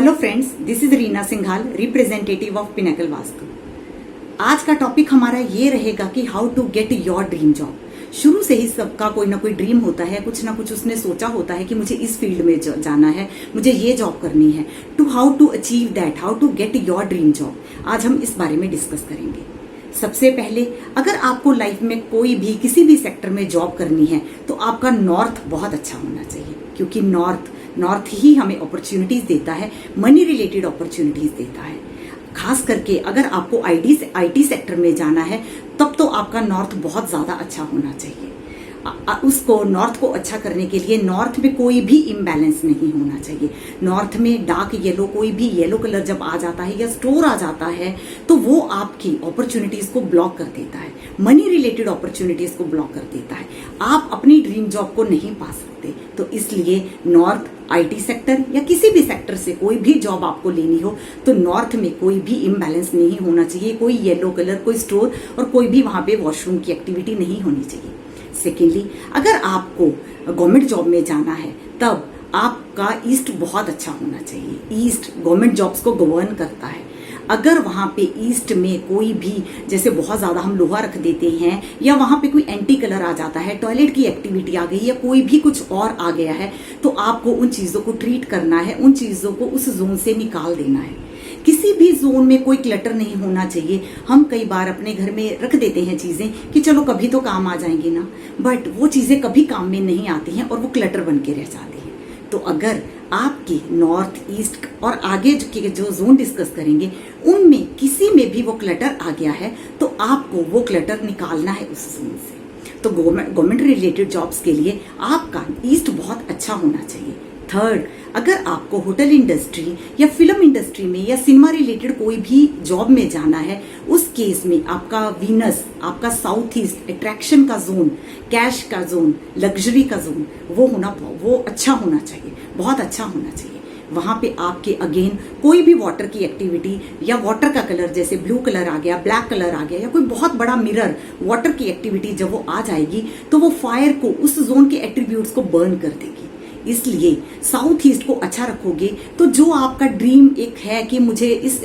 Hello friends, this is Reena Singhal, representative of Pinnacle Vastu. आज का topic हमारा ये रहेगा कि how to get your dream job. शुरू से ही सबका कोई ना कोई ड्रीम होता है, कुछ ना कुछ उसने सोचा होता है कि मुझे इस फील्ड में जाना है, मुझे ये जॉब करनी है। How to achieve that, how to get your dream job, आज हम इस बारे में डिस्कस करेंगे। सबसे पहले, अगर आपको लाइफ में कोई भी किसी भी सेक्टर में जॉब करनी है तो आपका नॉर्थ बहुत अच्छा होना चाहिए, क्योंकि नॉर्थ ही हमें अपॉर्चुनिटीज देता है, मनी रिलेटेड अपॉर्चुनिटीज देता है। खास करके अगर आपको आईटी सेक्टर में जाना है तब तो आपका नॉर्थ बहुत ज्यादा अच्छा होना चाहिए। उसको नॉर्थ को अच्छा करने के लिए नॉर्थ में कोई भी इम्बैलेंस नहीं होना चाहिए। नॉर्थ में डार्क येलो, कोई भी येलो कलर जब आ जाता है या स्टोर आ जाता है तो वो आपकी अपॉर्चुनिटीज को ब्लॉक कर देता है, मनी रिलेटेड अपॉर्चुनिटीज को ब्लॉक कर देता है। आप अपनी ड्रीम जॉब को नहीं पा सकते। तो इसलिए नॉर्थ, आईटी सेक्टर या किसी भी सेक्टर से कोई भी जॉब आपको लेनी हो तो नॉर्थ में कोई भी इम्बैलेंस नहीं होना चाहिए, कोई येलो कलर, कोई स्टोर और कोई भी वहां पे वॉशरूम की एक्टिविटी नहीं होनी चाहिए। सेकेंडली, अगर आपको गवर्नमेंट जॉब में जाना है तब आपका ईस्ट बहुत अच्छा होना चाहिए। ईस्ट गवर्नमेंट जॉब्स को गवर्न करता है। अगर वहां पे ईस्ट में कोई भी, जैसे बहुत ज्यादा हम लोहा रख देते हैं या वहां पे कोई एंटी कलर आ जाता है, टॉयलेट की एक्टिविटी आ गई या कोई भी कुछ और आ गया है, तो आपको उन चीजों को ट्रीट करना है, उन चीजों को उस जोन से निकाल देना है। किसी भी जोन में कोई क्लटर नहीं होना चाहिए। हम कई बार अपने घर में रख देते हैं चीजें कि चलो कभी तो काम आ जाएंगी ना, बट वो चीजें कभी काम में नहीं आती हैं और वो क्लटर बन के रह जाती है। तो अगर आपके नॉर्थ, ईस्ट और आगे के जो जोन डिस्कस करेंगे उनमें किसी में भी वो क्लटर आ गया है तो आपको वो क्लटर निकालना है उस जोन से। तो गवर्नमेंट रिलेटेड जॉब्स के लिए आपका ईस्ट बहुत अच्छा होना चाहिए। थर्ड, अगर आपको होटल इंडस्ट्री या फिल्म इंडस्ट्री में या सिनेमा रिलेटेड कोई भी जॉब में जाना है, उस केस में आपका वीनस, आपका साउथ ईस्ट, अट्रैक्शन का जोन, कैश का जोन, लग्जरी का जोन, वो अच्छा होना चाहिए, बहुत अच्छा होना चाहिए। वहां पे आपके अगेन कोई भी वाटर की एक्टिविटी या वाटर का कलर, जैसे ब्लू कलर आ गया, ब्लैक कलर आ गया या कोई बहुत बड़ा मिरर, वाटर की एक्टिविटी जब वो आ जाएगी तो वो फायर को, उस जोन के एट्रीब्यूट्स को बर्न कर देगी। इसलिए साउथ ईस्ट को अच्छा रखोगे तो जो आपका ड्रीम एक है कि मुझे इस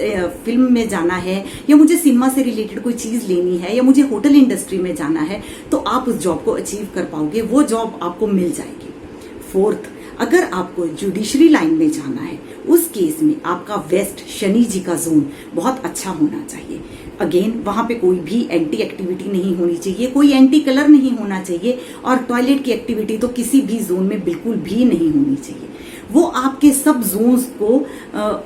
फिल्म में जाना है या मुझे सिनेमा से रिलेटेड कोई चीज लेनी है या मुझे होटल इंडस्ट्री में जाना है, तो आप उस जॉब को अचीव कर पाओगे, वो जॉब आपको मिल जाएगी। फोर्थ, अगर आपको जुडिशरी लाइन में जाना है, उस केस में आपका वेस्ट, शनि जी का जोन बहुत अच्छा होना चाहिए। अगेन वहां पे कोई भी एंटी एक्टिविटी नहीं होनी चाहिए, कोई एंटी कलर नहीं होना चाहिए और टॉयलेट की एक्टिविटी तो किसी भी जोन में बिल्कुल भी नहीं होनी चाहिए। वो आपके सब जोन्स को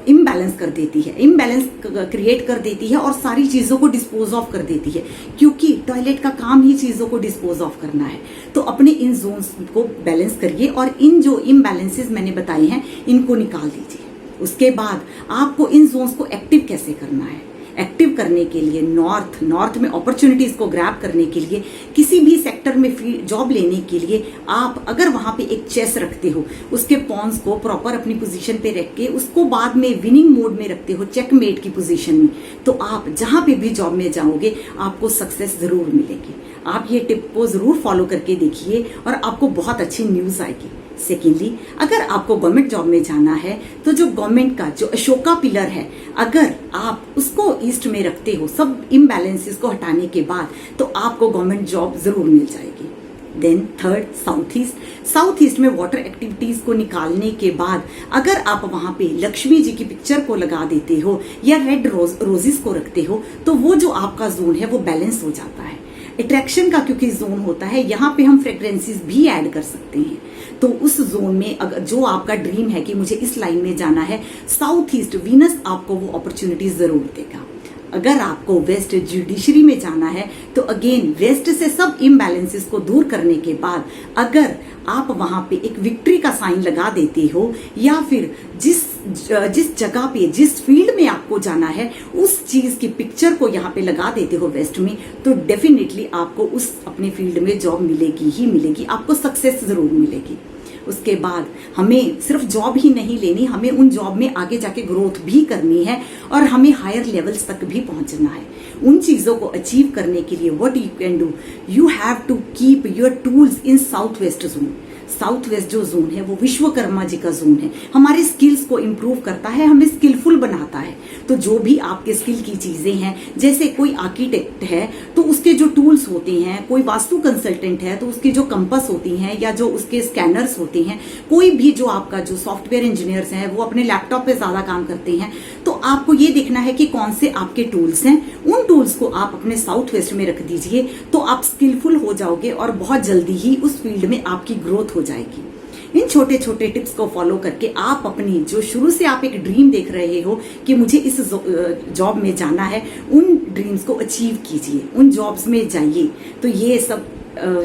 इम्बैलेंस कर देती है, इम्बैलेंस क्रिएट कर देती है और सारी चीजों को डिस्पोज ऑफ कर देती है, क्योंकि टॉयलेट का काम ही चीजों को डिस्पोज ऑफ करना है। तो अपने इन जोन्स को बैलेंस करिए और इन जो इम्बैलेंसेस मैंने बताए हैं इनको निकाल दीजिए। उसके बाद आपको इन जोन्स को एक्टिव कैसे करना है, एक्टिव करने के लिए नॉर्थ में अपॉर्चुनिटीज को ग्रैब करने के लिए, किसी भी सेक्टर में जॉब लेने के लिए, आप अगर वहां पे एक चेस रखते हो, उसके पॉन्स को प्रॉपर अपनी पोजीशन पे रख के उसको बाद में विनिंग मोड में रखते हो, चेकमेट की पोजीशन में, तो आप जहां पे भी जॉब में जाओगे आपको सक्सेस जरूर मिलेगी। आप ये टिप को जरूर फॉलो करके देखिए और आपको बहुत अच्छी न्यूज आएगी। सेकेंडली, अगर आपको गवर्नमेंट जॉब में जाना है तो जो गवर्नमेंट का जो अशोका पिलर है, अगर आप उसको ईस्ट में रखते हो, सब इम्बैलेंसेस को हटाने के बाद, तो आपको गवर्नमेंट जॉब जरूर मिल जाएगी। देन थर्ड, साउथ ईस्ट में वाटर एक्टिविटीज को निकालने के बाद अगर आप वहां पे लक्ष्मी जी की पिक्चर को लगा देते हो या रेड रोजेस को रखते हो तो वो जो आपका जोन है वो बैलेंस हो जाता है। अट्रैक्शन का क्योंकि जोन होता है, यहाँ पे हम फ्रेग्रेंसेस भी ऐड कर सकते हैं। तो उस जोन में अगर जो आपका ड्रीम है कि मुझे इस लाइन में जाना है, साउथ ईस्ट वीनस आपको वो अपॉर्चुनिटी जरूर देगा। अगर आपको वेस्ट, जुडिशरी में जाना है तो अगेन वेस्ट से सब इम्बैलेंसेस को दूर करने के बाद अगर आप वहां पे एक विक्ट्री का साइन लगा देते हो या फिर जिस जगह पे, जिस फील्ड में आपको जाना है, उस चीज की पिक्चर को यहाँ पे लगा देते हो वेस्ट में, तो डेफिनेटली आपको उस अपने फील्ड में जॉब मिलेगी ही मिलेगी, आपको सक्सेस जरूर मिलेगी। उसके बाद हमें सिर्फ जॉब ही नहीं लेनी, हमें उन जॉब में आगे जाके ग्रोथ भी करनी है और हमें हायर लेवल्स तक भी पहुंचना है। उन चीजों को अचीव करने के लिए what you can do, you have to keep your tools in south west zone. South west जो जोन है वो विश्वकर्मा जी का जोन है, हमारे स्किल्स को इम्प्रूव करता है, हमें स्किलफुल बनाता है। तो जो भी आपके स्किल की चीजें हैं, जैसे कोई आर्किटेक्ट है तो उसके जो टूल्स होते हैं, कोई वास्तु कंसल्टेंट है तो उसकी जो कंपस होती हैं या जो उसके स्कैनर्स होते हैं, कोई भी जो आपका जो सॉफ्टवेयर इंजीनियर्स हैं वो अपने लैपटॉप पे ज्यादा काम करते हैं, तो आपको ये देखना है कि कौन से आपके टूल्स हैं, उन टूल्स को आप अपने साउथ वेस्ट में रख दीजिए तो आप स्किलफुल हो जाओगे और बहुत जल्दी ही उस फील्ड में आपकी ग्रोथ हो जाएगी। इन छोटे छोटे टिप्स को फॉलो करके आप अपनी जो शुरू से आप एक ड्रीम देख रहे हो कि मुझे इस जॉब में जाना है, उन ड्रीम्स को अचीव कीजिए, उन जॉब्स में जाइए। तो ये सब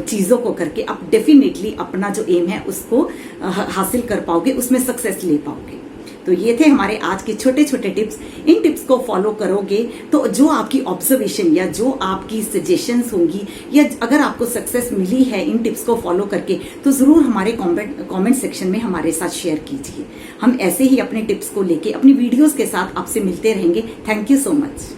चीजों को करके आप डेफिनेटली अपना जो एम है उसको हासिल कर पाओगे, उसमें सक्सेस ले पाओगे। तो ये थे हमारे आज के छोटे छोटे टिप्स। इन टिप्स को फॉलो करोगे तो जो आपकी ऑब्जर्वेशन या जो आपकी सजेशंस होंगी या अगर आपको सक्सेस मिली है इन टिप्स को फॉलो करके, तो जरूर हमारे कमेंट सेक्शन में हमारे साथ शेयर कीजिए। हम ऐसे ही अपने टिप्स को लेके अपनी वीडियोस के साथ आपसे मिलते रहेंगे। Thank you so much.